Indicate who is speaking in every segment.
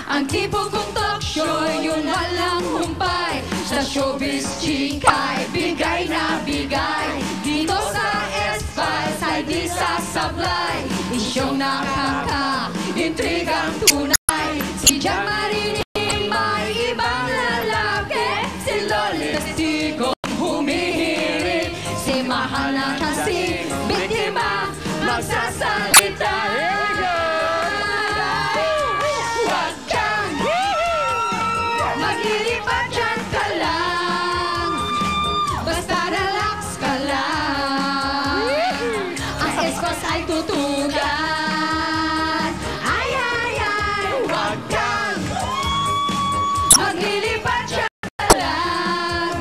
Speaker 1: Ang tipo kong talk show, yung walang humpay. Sa showbiz chikay, bigay na bigay. Dito sa S-Files ay di sasablay. Isyong nakaka-intrigang tunay. Si Jan Marini may ibang lalaki. Si Loli Testigong humihirit. Si mahal na kasi biktima magsasalita. Maglilipat dyan ka lang, basta relax ka lang. Ang S-Files ay tutugan. Ay, ay, ay, wag kang maglilipat dyan ka lang,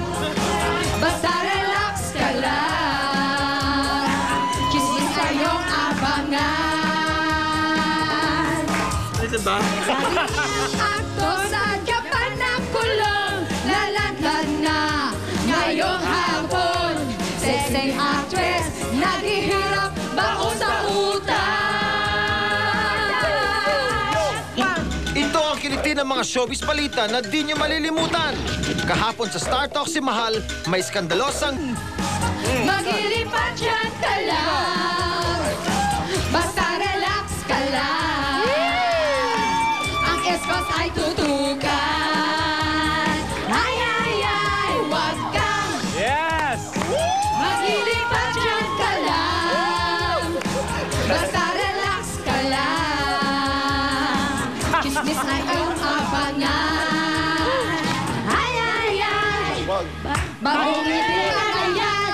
Speaker 1: basta relax ka lang. Chismis kayong abangan.
Speaker 2: Ano ba?
Speaker 1: Akto sa Japan na kulong, lalaglag na ngayong hapon. Sexy actress, naghihirap bako sa utang.
Speaker 3: Ito ang kiliti ng mga showbiz balita na di nyo malilimutan. Kahapon sa Star Talk si Mahal, may skandalosang...
Speaker 1: Maglilipat dyan ka lang, basta relax ka lang. Ang S-Files ay tutukan. Ay, ay, ay, wag kang
Speaker 2: Yes!
Speaker 1: maglilipat dyan ka lang, basta relax ka lang. Chismis ay iyong abangan. Ay, ay, ay, bagong ngiti na yan.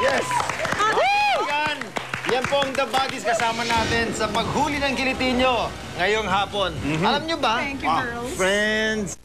Speaker 3: Yes! Yan po ang The Buddies kasama natin sa paghuli ng kiliti nyo ngayong hapon. Alam nyo ba?
Speaker 1: Thank you, girls.
Speaker 3: Friends,